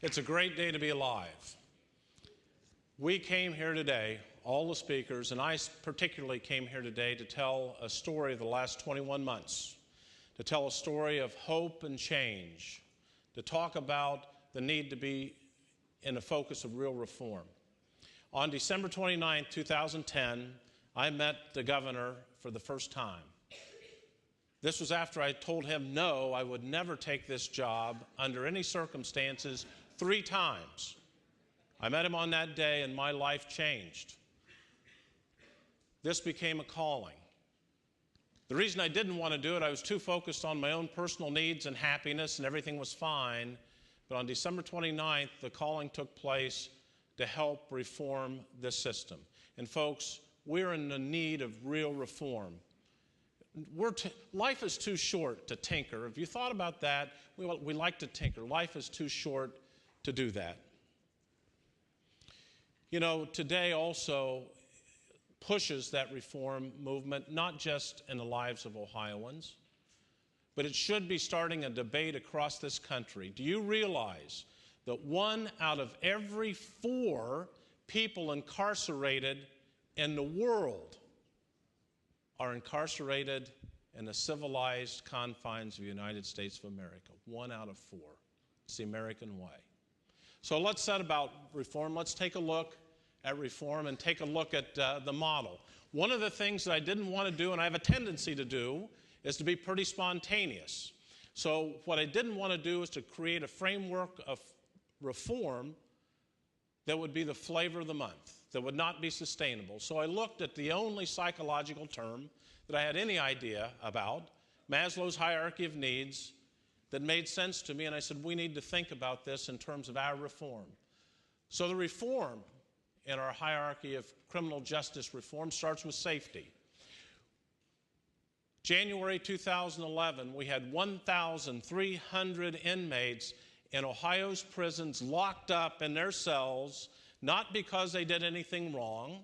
It's a great day to be alive. We came here today, all the speakers, and I particularly came here today to tell a story of the last 21 months, to tell a story of hope and change, to talk about the need to be in the focus of real reform. On December 29, 2010, I met the governor for the first time. This was after I told him no, I would never take this job under any circumstances 3 times. I met him on that day and my life changed. This became a calling. The reason I didn't want to do it, I was too focused on my own personal needs and happiness and everything was fine. But on December 29th, the calling took place to help reform this system. And folks, we're in the need of real reform. Life is too short to tinker. If you thought about that, we like to tinker. Life is too short to do that. You know, today also pushes that reform movement, not just in the lives of Ohioans, but it should be starting a debate across this country. Do you realize that 1 out of every 4 people incarcerated in the world are incarcerated in the civilized confines of the United States of America? 1 out of 4. It's the American way. So let's set about reform. Let's take a look at reform and take a look at the model. One of the things that I didn't want to do, and I have a tendency to do, is to be pretty spontaneous. So what I didn't want to do is to create a framework of reform that would be the flavor of the month, that would not be sustainable. So I looked at the only psychological term that I had any idea about, Maslow's hierarchy of needs, that made sense to me, and I said, we need to think about this in terms of our reform. So the reform in our hierarchy of criminal justice reform starts with safety. January 2011, we had 1,300 inmates in Ohio's prisons locked up in their cells, not because they did anything wrong,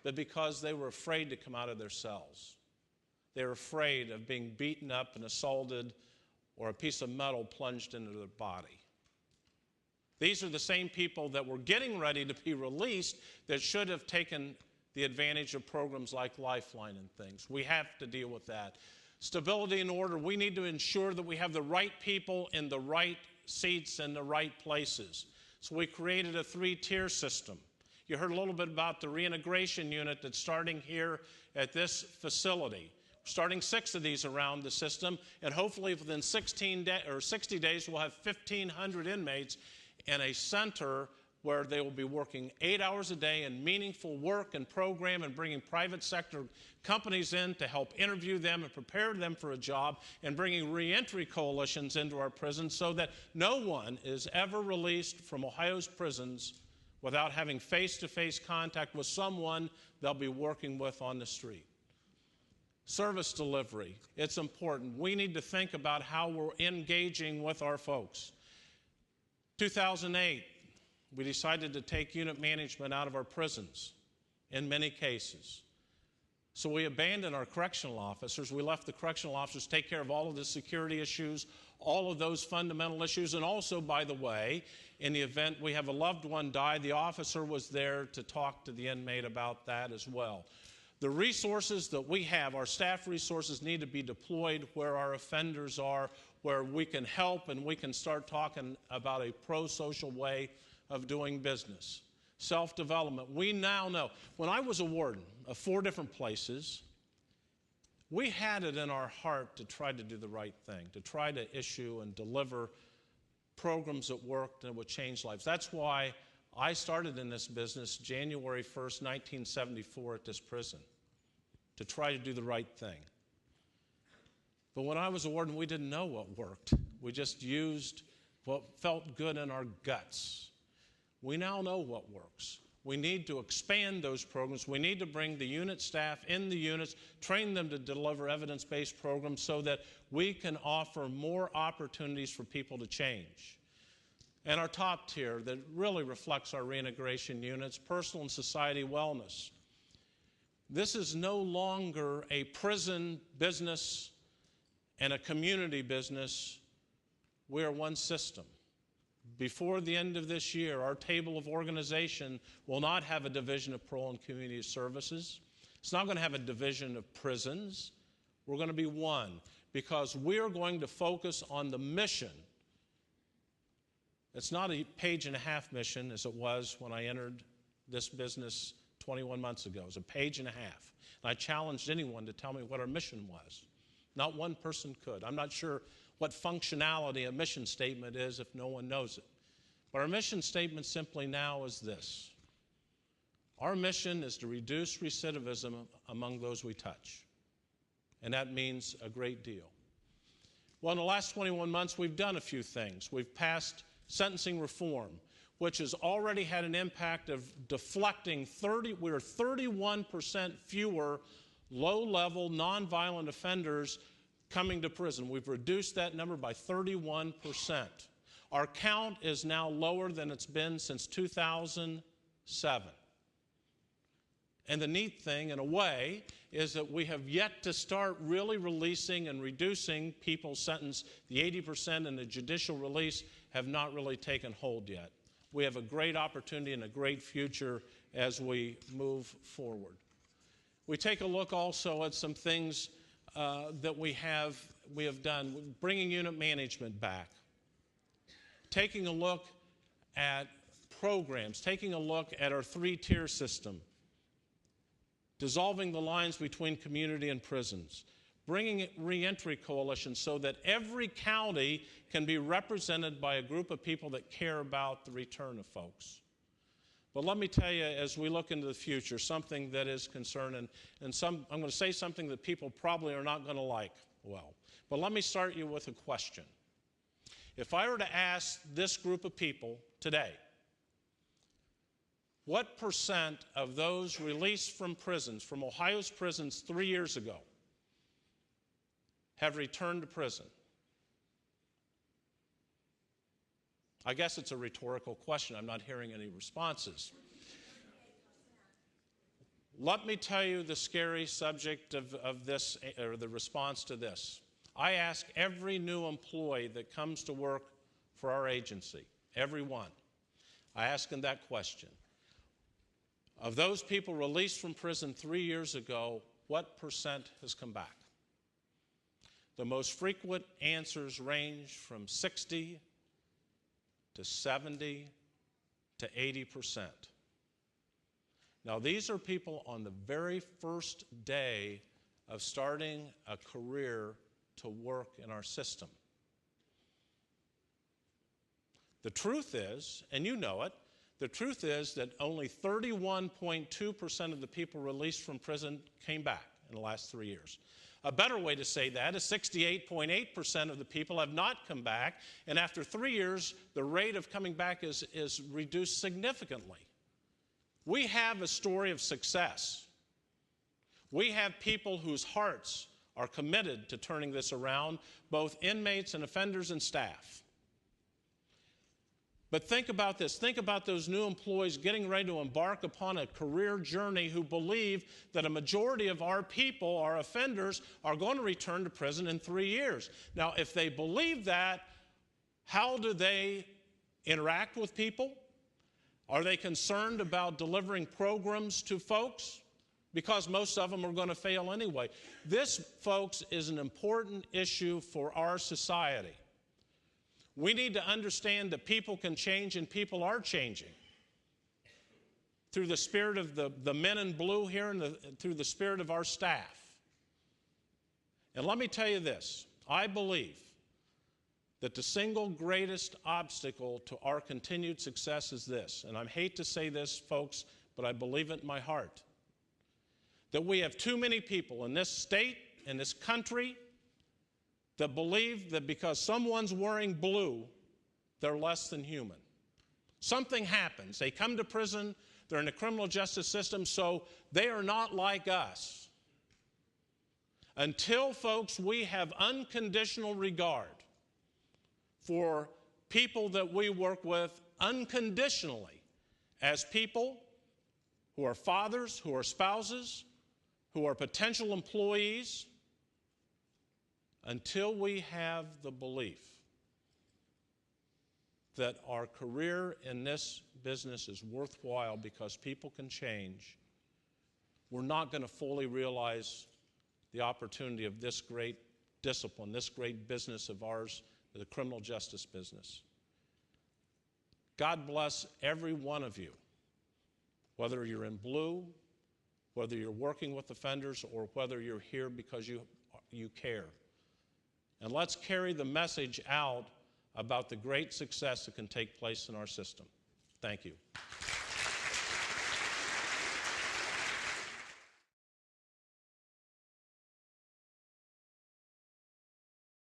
but because they were afraid to come out of their cells. They were afraid of being beaten up and assaulted or a piece of metal plunged into their body. These are the same people that were getting ready to be released that should have taken the advantage of programs like Lifeline and things. We have to deal with that. Stability and order, we need to ensure that we have the right people in the right seats in the right places. So we created a 3-tier system. You heard a little bit about the reintegration unit that's starting here at this facility. We're starting 6 of these around the system, and hopefully within 60 days we'll have 1,500 inmates in a center where they will be working 8 hours a day in meaningful work and program and bringing private sector companies in to help interview them and prepare them for a job, and bringing reentry coalitions into our prisons so that no one is ever released from Ohio's prisons without having face-to-face contact with someone they'll be working with on the street. Service delivery, it's important. We need to think about how we're engaging with our folks. 2008, we decided to take unit management out of our prisons in many cases. So we abandoned our correctional officers. We left the correctional officers to take care of all of the security issues, all of those fundamental issues, and also, by the way, in the event we have a loved one die, the officer was there to talk to the inmate about that as well. The resources that we have, our staff resources, need to be deployed where our offenders are, where we can help and we can start talking about a pro-social way of doing business. Self-development. We now know. When I was a warden of 4 different places, we had it in our heart to try to do the right thing, to try to issue and deliver programs that worked and would change lives. That's why I started in this business January 1st, 1974 at this prison, to try to do the right thing. But when I was a warden, we didn't know what worked. We just used what felt good in our guts. We now know what works. We need to expand those programs. We need to bring the unit staff in the units, train them to deliver evidence-based programs so that we can offer more opportunities for people to change. And our top tier that really reflects our reintegration units, personal and society wellness. This is no longer a prison business and a community business. We are one system. before the end of this year, our table of organization will not have a division of parole and community services. It's not going to have a division of prisons. We're going to be one, because we are going to focus on the mission. It's not a page-and-a-half mission as it was when I entered this business 21 months ago. It was a page and a half. And I challenged anyone to tell me what our mission was. Not one person could. I'm not sure what functionality a mission statement is if no one knows it. But our mission statement simply now is this. Our mission is to reduce recidivism among those we touch. And that means a great deal. Well, in the last 21 months, we've done a few things. We've passed sentencing reform, which has already had an impact of deflecting 31% fewer low-level, nonviolent offenders coming to prison. We've reduced that number by 31%. Our count is now lower than it's been since 2007. And the neat thing, in a way, is that we have yet to start really releasing and reducing people's sentence. The 80% in the judicial release have not really taken hold yet. We have a great opportunity and a great future as we move forward. We take a look also at some things that we have done, bringing unit management back, taking a look at programs, taking a look at our three-tier system, dissolving the lines between community and prisons, bringing reentry coalitions so that every county can be represented by a group of people that care about the return of folks. But let me tell you, as we look into the future, something that is concerning, and I'm going to say something that people probably are not going to like well. But let me start you with a question. If I were to ask this group of people today, what percent of those released from prisons, from Ohio's prisons 3 years ago, have returned to prison? I guess it's a rhetorical question. I'm not hearing any responses. Let me tell you the scary subject of this, or the response to this. I ask every new employee that comes to work for our agency, every one, I ask them that question. Of those people released from prison 3 years ago, what percent has come back? The most frequent answers range from 60 to 70 to 80%. Now, these are people on the very first day of starting a career to work in our system. The truth is, and you know it, the truth is that only 31.2% of the people released from prison came back in the last 3 years. A better way to say that is 68.8% of the people have not come back, and after 3 years, the rate of coming back is reduced significantly. We have a story of success. We have people whose hearts are committed to turning this around, both inmates and offenders and staff. But think about this. Think about those new employees getting ready to embark upon a career journey who believe that a majority of our people, our offenders, are going to return to prison in 3 years. Now, if they believe that, how do they interact with people? Are they concerned about delivering programs to folks? Because most of them are going to fail anyway. This, folks, is an important issue for our society. We need to understand that people can change and people are changing. Through the spirit of the men in blue here and through the spirit of our staff. And let me tell you this, I believe that the single greatest obstacle to our continued success is this, and I hate to say this, folks, but I believe it in my heart, that we have too many people in this state, in this country, that believe that because someone's wearing blue, they're less than human. Something happens. They come to prison, they're in the criminal justice system, so they are not like us. Until, folks, we have unconditional regard for people that we work with unconditionally as people who are fathers, who are spouses, who are potential employees, until we have the belief that our career in this business is worthwhile because people can change, we're not going to fully realize the opportunity of this great discipline, this great business of ours, the criminal justice business. God bless every one of you, whether you're in blue, whether you're working with offenders, or whether you're here because you care. And let's carry the message out about the great success that can take place in our system. Thank you.